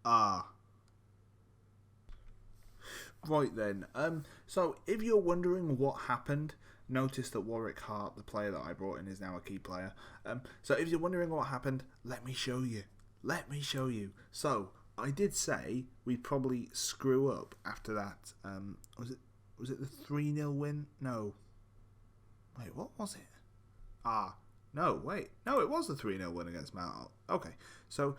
Ah. Right then. So if you're wondering what happened, notice that Warwick Hart, the player that I brought in, is now a key player. So if you're wondering what happened, let me show you. Let me show you. So I did say we'd probably screw up after that. Was it the 3-0 win? No. Wait, what was it? No, wait. No, it was the 3-0 win against Mount. Okay, so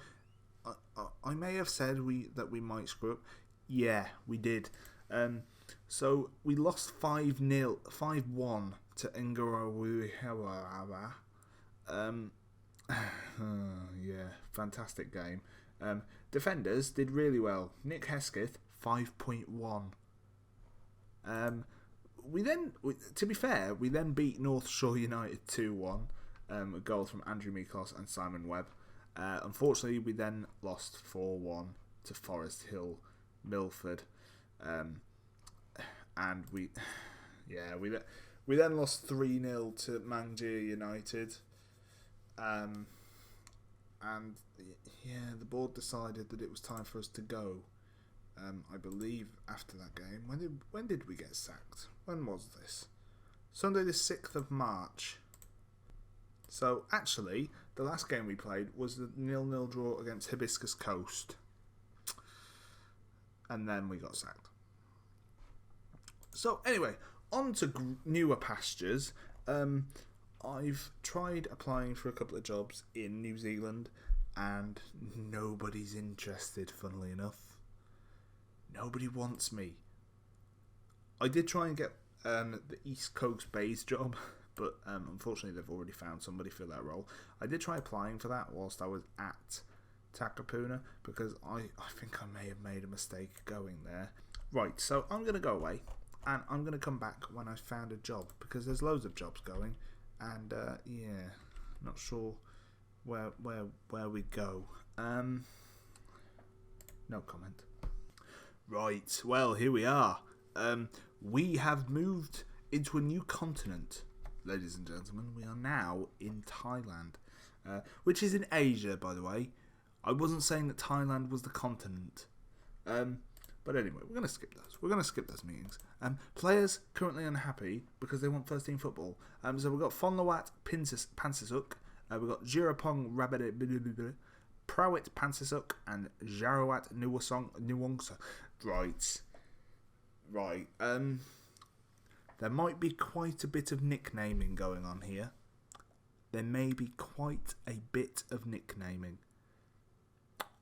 I may have said that we might screw up. Yeah, we did. So we lost 5-0, 5-1 to Ingarawa. Yeah, fantastic game. Defenders did really well. Nick Hesketh, 5.1. To be fair, we then beat North Shore United 2-1. Goals from Andrew Miklos and Simon Webb. Unfortunately, we then lost 4-1 to Forest Hill Milford. And we then lost 3-0 to Mangjir United. And yeah, the board decided that it was time for us to go. I believe after that game. When did we get sacked? When was this? Sunday the 6th of March. So actually, the last game we played was the 0-0 draw against Hibiscus Coast. And then we got sacked. So anyway, on to newer pastures. I've tried applying for a couple of jobs in New Zealand and nobody's interested, funnily enough. Nobody wants me. I did try and get the East Coast Bays job, but unfortunately they've already found somebody for that role. I did try applying for that whilst I was at Takapuna because I think I may have made a mistake going there. Right, so I'm going to go away and I'm going to come back when I've found a job because there's loads of jobs going and yeah, not sure where we go. No comment. Right, well, here we are. We have moved into a new continent, ladies and gentlemen. We are now in Thailand, which is in Asia, by the way. I wasn't saying that Thailand was the continent. But anyway, we're going to skip those. We're going to skip those meetings. Players currently unhappy because they want first team football. So we've got Fonlawat Pansisuk. We've got Jirapong Rabadit Prawit Pansisuk and Jarawat Nuwongsa. Right. There might be quite a bit of nicknaming going on here. There may be quite a bit of nicknaming.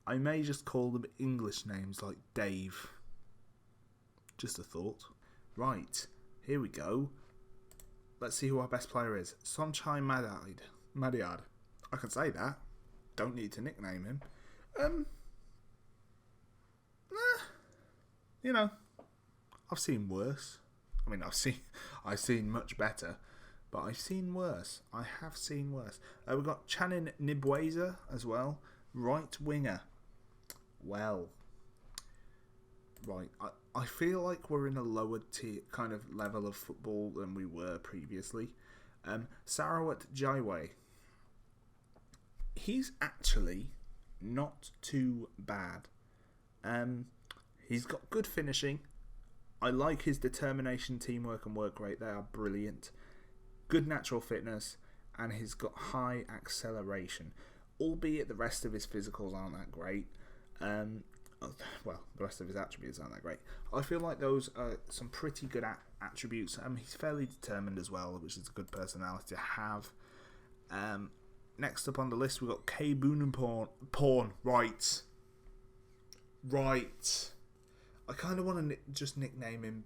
I may just call them English names like Dave. Just a thought. Right, here we go. Let's see who our best player is. Sonchai Madiad. I can say that. Don't need to nickname him. You know, I've seen worse. I mean, I've seen much better, but I've seen worse. I have seen worse. We've got Chanin Nibweza as well, right winger. Well, right. I feel like we're in a lower tier kind of level of football than we were previously. Sarawat Jaiway. He's actually not too bad. He's got good finishing. I like his determination, teamwork and work rate. They are brilliant. Good natural fitness. And he's got high acceleration. Albeit the rest of his physicals aren't that great. Well, the rest of his attributes aren't that great. I feel like those are some pretty good attributes. He's fairly determined as well, which is a good personality to have. Next up on the list, we've got K. Boon Porn. Right. I kind of want to just nickname him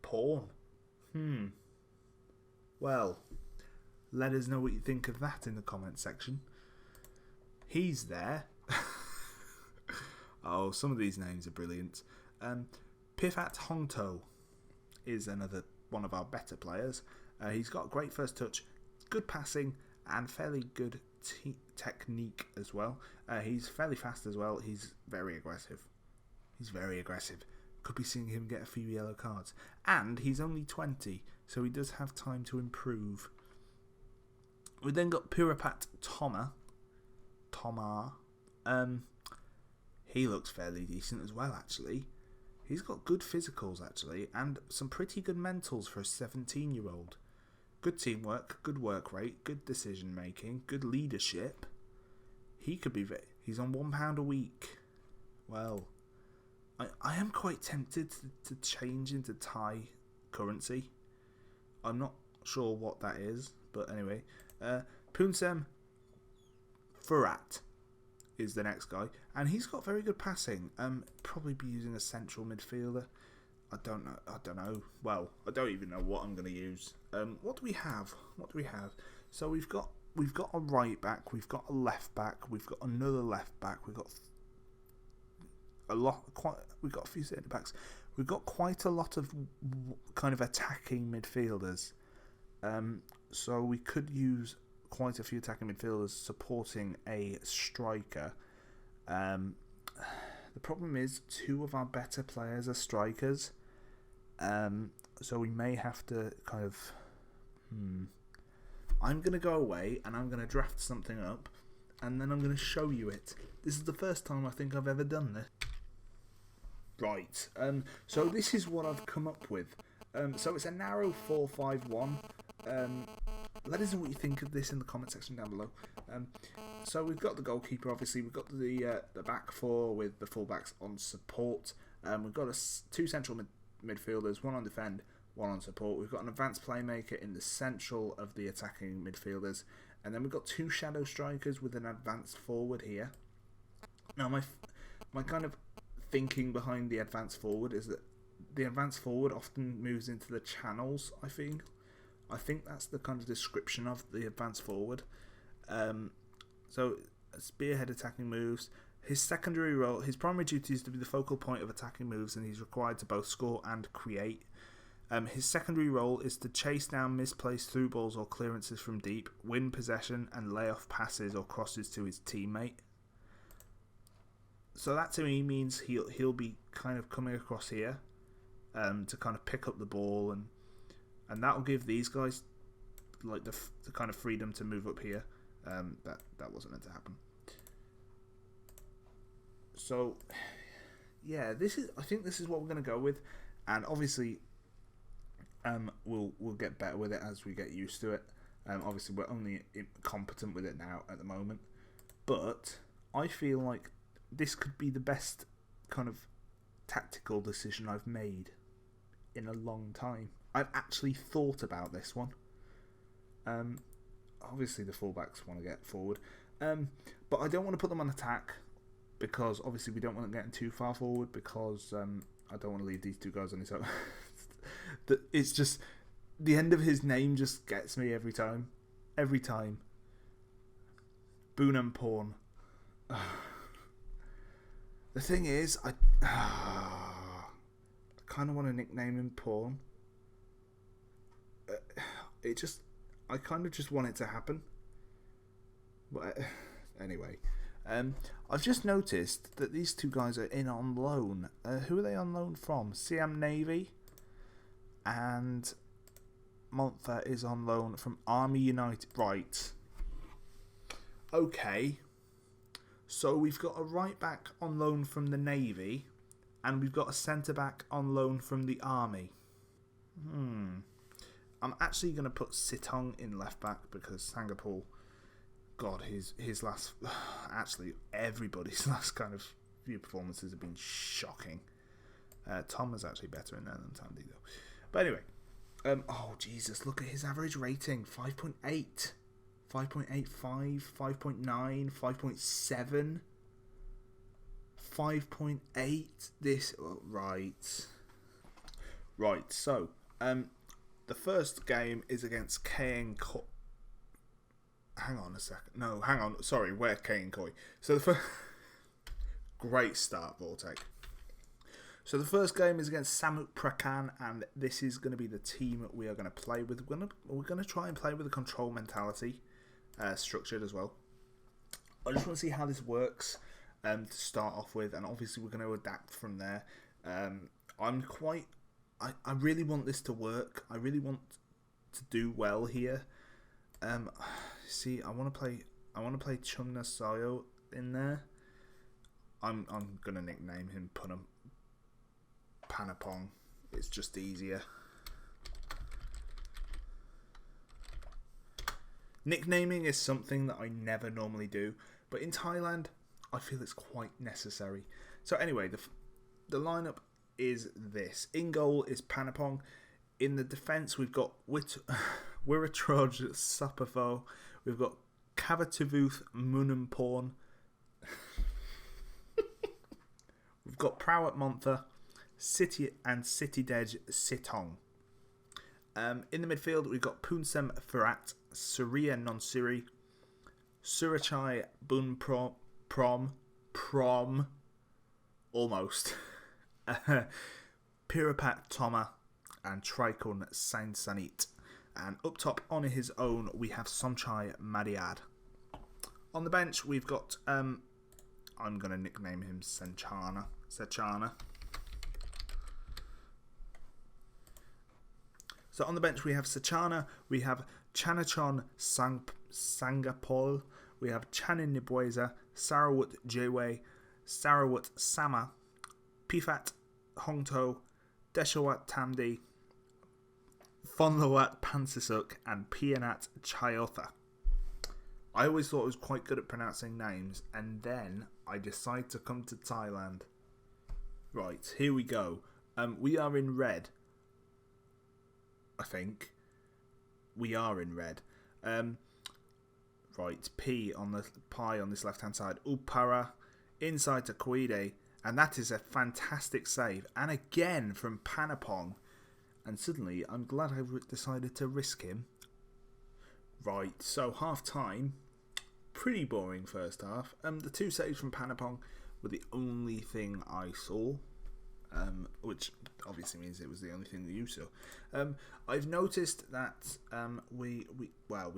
Porn. Well, let us know what you think of that in the comment section. He's there. Oh, some of these names are brilliant. Pifat Hongto is another one of our better players. He's got great first touch, good passing, and fairly good technique as well. He's fairly fast as well. He's very aggressive. Could be seeing him get a few yellow cards. And he's only 20, so he does have time to improve. We then got Purapat Tomar. He looks fairly decent as well, actually. He's got good physicals, actually, and some pretty good mentals for a 17-year-old. Good teamwork, good work rate, good decision making, good leadership. He could be... He's on £1 a week. Well, I am quite tempted to change into Thai currency. I'm not sure what that is, but anyway. Poonsem Furat is the next guy, and he's got very good passing. Probably be using a central midfielder. I don't know. Well, I don't even know what I'm going to use. What do we have? So we've got a right back, we've got a left back, we've got another left back, we've got a few centre backs. We've got quite a lot of kind of attacking midfielders. So we could use quite a few attacking midfielders supporting a striker. The problem is 2 of our better players are strikers. So we may have to kind of... I'm going to go away and I'm going to draft something up and then I'm going to show you it. This is the first time I think I've ever done this. Right, so this is what I've come up with. So it's a narrow 4-5-1. Let us know what you think of this in the comment section down below. So we've got the goalkeeper, obviously. We've got the back 4 with the fullbacks on support. We've got 2 central midfielders, 1 on defend, 1 on support. We've got an advanced playmaker in the central of the attacking midfielders. And then we've got 2 shadow strikers with an advanced forward here. Now my kind of thinking behind the advanced forward is that the advanced forward often moves into the channels, I think. I think that's the kind of description of the advanced forward. So spearhead attacking moves. His secondary role, his primary duty is to be the focal point of attacking moves, and he's required to both score and create. His secondary role is to chase down misplaced through balls or clearances from deep, win possession, and lay off passes or crosses to his teammate. So that to me means he'll be kind of coming across here to kind of pick up the ball, and that will give these guys like the kind of freedom to move up here. That wasn't meant to happen. So yeah, I think this is what we're going to go with, and obviously we'll get better with it as we get used to it. Obviously we're only competent with it now at the moment, but I feel like this could be the best kind of tactical decision I've made in a long time. I've actually thought about this one. Obviously the fullbacks want to get forward, but I don't want to put them on attack because obviously we don't want them getting too far forward because I don't want to leave these 2 guys on his own. It's just the end of his name just gets me every time. Boonam Porn. The thing is, I kind of want to nickname him Porn. I kind of just want it to happen. But anyway, I've just noticed that these 2 guys are in on loan. Who are they on loan from? Siam Navy, and Montha is on loan from Army United. Right. Okay. So we've got a right back on loan from the Navy, and we've got a centre back on loan from the Army. I'm actually going to put Sitong in left back because Sangapore, God, his last, actually everybody's last kind of few performances have been shocking. Tom is actually better in there than Tandy though. But anyway, oh Jesus, look at his average rating, 5.8, 5.85, 5.9, 5.7, 5.8. This right. So the first game is against Kane. Hang on a second. No, hang on. Sorry, we're Kane Koi. So the first great start, Vortec. So the first game is against Samut Prakan, and this is going to be the team we are going to play with. We're going to try and play with a control mentality, structured as well. I just want to see how this works to start off with, and obviously we're going to adapt from there. I really want this to work. I really want to do well here. See, I want to play Chumna Sayo in there. I'm gonna nickname him Panapong. It's just easier. Nicknaming is something that I never normally do, but in Thailand, I feel it's quite necessary. So anyway, the lineup is this. In goal is Panapong. In the defence, we've got Wiratroj Sapafo. We've got Kavatuvuth Munumporn. We've got Prawat Montha, City Dej Sitong. In the midfield, we've got Punsem Ferrat, Surya Nonsiri, Surachai Bun Prom, almost, Pirapat Toma, and Trikun Sansanit. And up top on his own, we have Somchai Madiad. On the bench, we've got, I'm going to nickname him Sechana. So on the bench, we have Sechana, we have Chanachon Sangapol, we have Chanin Nibueza, Sarawat Jewe, Sarawat Sama, Pifat Hongto, Deshawat Tamdi, Fonlawat Pansisuk, and Pianat Chayotha. I always thought I was quite good at pronouncing names, and then I decided to come to Thailand. Right, here we go. We are in red. I think. We are in red. Right, P on the pie on this left-hand side. Upara, inside to Koide, and that is a fantastic save. And again from Panapong. And suddenly, I'm glad I decided to risk him. Right, so half-time. Pretty boring first half. The two saves from Panapong were the only thing I saw. Which obviously means it was the only thing that you saw. I've noticed that we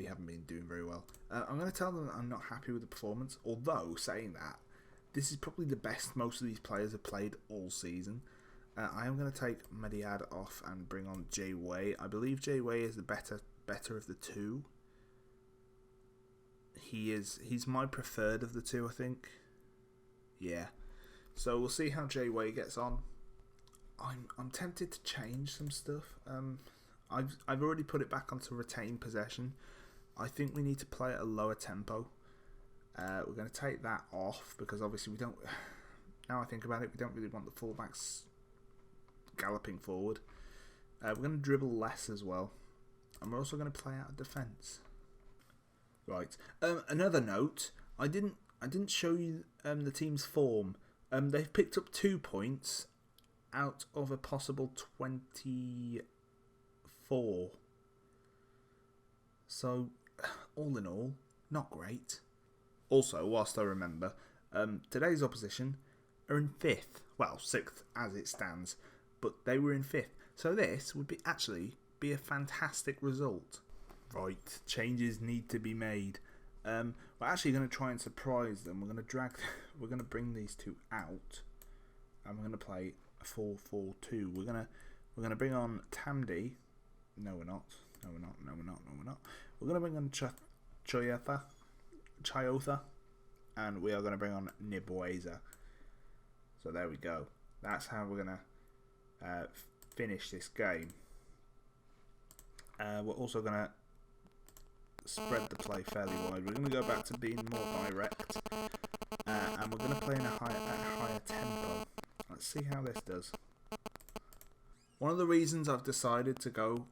haven't been doing very well. I'm going to tell them that I'm not happy with the performance. Although, saying that, this is probably the best most of these players have played all season. I am going to take Mediad off and bring on Jay Wei. I believe Jay Wei is the better of the two. He's my preferred of the two, I think. Yeah. So we'll see how Jay Wei gets on. I'm tempted to change some stuff. I've already put it back onto retain possession. I think we need to play at a lower tempo. We're going to take that off because obviously we don't. Now I think about it, we don't really want the fullbacks galloping forward. We're going to dribble less as well, and we're also going to play out of defence. Right. Another note: I didn't show you the team's form. They've picked up 2 points out of a possible 24. So, all in all, not great. Also, whilst I remember, today's opposition are in 5th. Well, 6th as it stands, but they were in 5th. So this would be a fantastic result. Right, changes need to be made. We're actually going to try and surprise them. We're going to bring these two out, and we're going to play a 4-4-2. We're going to bring on Tamdi. No, we're not. We're going to bring on Chayotha, and we are going to bring on Nibueza. So there we go. That's how we're going to finish this game. We're also going to spread the play fairly wide. We're going to go back to being more direct, and we're going to play in a higher tempo. Let's see how this does. One of the reasons I've decided to go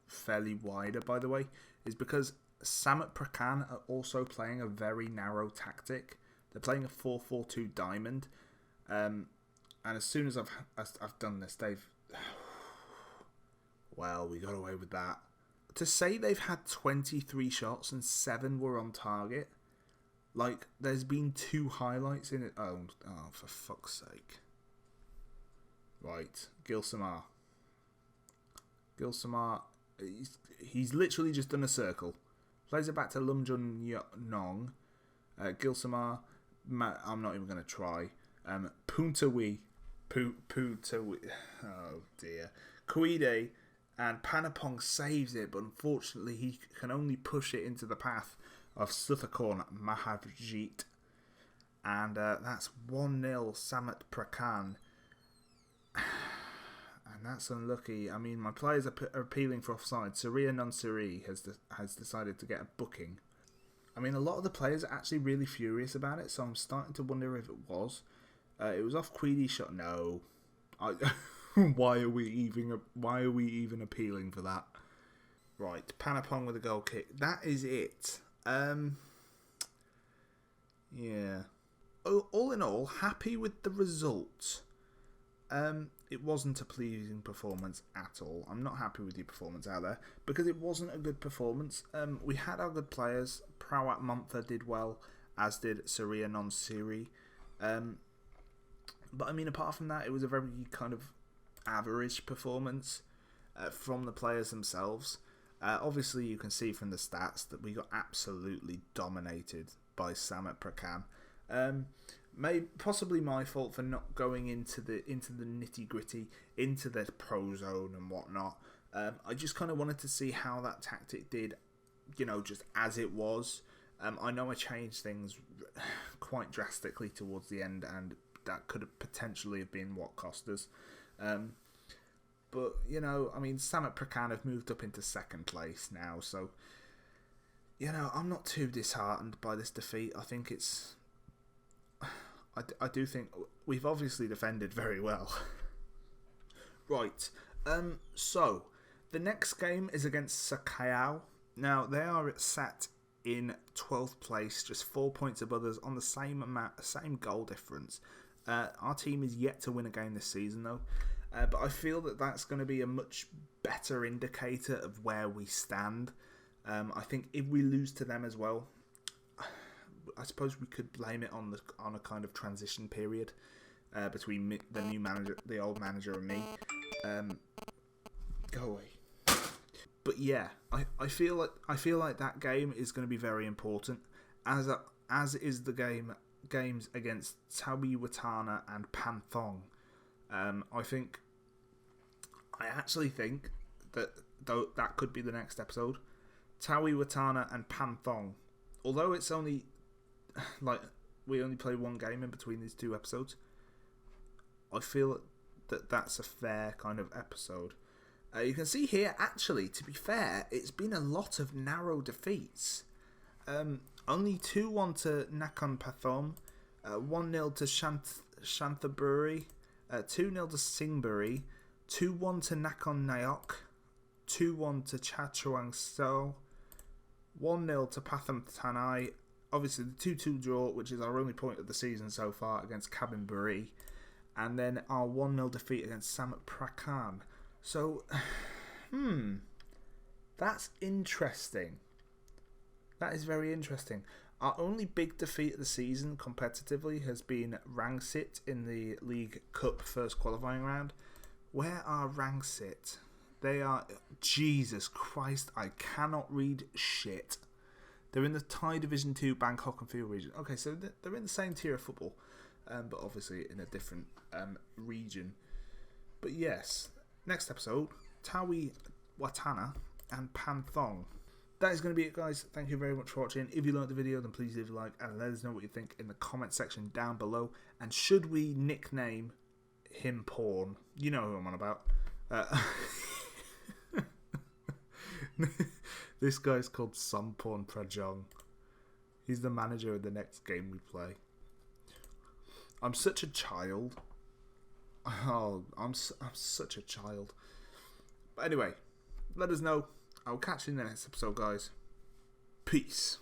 fairly wider, by the way, is because Samet Prakan are also playing a very narrow tactic. They're playing a 4-4-2 diamond, and as soon as I've done this, we got away with that. To say they've had 23 shots and 7 were on target, like, there's been 2 highlights in it. Oh, for fuck's sake. Right, Gil Samar, he's literally just done a circle. Plays it back to Lumjun Nong. Gil Samar, I'm not even going to try. Puntawi. Oh dear. Koide, and Panapong saves it, but unfortunately he can only push it into the path of Suthakorn Mahavjit. And that's 1-0 Samet Prakan. And that's unlucky. I mean, my players are appealing for offside. Surya Nonsuri has decided to get a booking. I mean, a lot of the players are actually really furious about it, so I'm starting to wonder if it was. It was off Queedy's shot. No. Why are we even appealing for that? Right, Panapong with a goal kick. That is it. Yeah. All in all, happy with the result. It wasn't a pleasing performance at all. I'm not happy with your performance out there because it wasn't a good performance. We had our good players. Prawat Montha did well, as did Surya Nonsiri. But I mean, apart from that, it was a very kind of average performance from the players themselves. Obviously, you can see from the stats that we got absolutely dominated by Samet Prakan. Possibly my fault for not going into the nitty gritty, into the pro zone and whatnot. I just kind of wanted to see how that tactic did, just as it was. I know I changed things quite drastically towards the end, and that could have potentially have been what cost us. But I mean, Samet Prakan have moved up into second place now, so I'm not too disheartened by this defeat. I think it's. I do think we've obviously defended very well. Right. So the next game is against Sakayao. Now they are sat in 12th place, just 4 points above us on the same goal difference. Our team is yet to win a game this season, though. But I feel that that's going to be a much better indicator of where we stand. I think if we lose to them as well, I suppose we could blame it on a kind of transition period between the new manager, the old manager, and me. Go away. But yeah, I feel like that game is going to be very important, as is the games against Tawi Watana and Panthong. I actually think that that could be the next episode. Tawi Watana and Panthong. Although it's only we only play one game in between these two episodes, I feel that that's a fair kind of episode. You can see here, actually, to be fair, it's been a lot of narrow defeats. Only 2-1 to Nakhon Pathom, 1-0 to Shanthaburi, 2-0 to Singbury, 2-1 to Nakhon Nayok, 2-1 to Chachuang So, 1-0 to Pathum Tanai, obviously the 2-2 draw, which is our only point of the season so far, against Kabinbury, and then our 1-0 defeat against Samet Prakan. So, that's interesting. That is very interesting. Our only big defeat of the season competitively has been Rangsit in the League Cup first qualifying round. Where are Rangsit? They are... Jesus Christ, I cannot read shit. They're in the Thai Division 2 Bangkok and Field region. Okay, so they're in the same tier of football, but obviously in a different region. But yes, next episode, Tawi Watana and Panthong. That is going to be it, guys. Thank you very much for watching. If you liked the video, then please leave a like and let us know what you think in the comment section down below. And should we nickname him Porn? You know who I'm on about. This guy's called Somporn Prajong. He's the manager of the next game we play. I'm such a child. Oh, I'm such a child. But anyway, let us know. I'll catch you in the next episode, guys. Peace.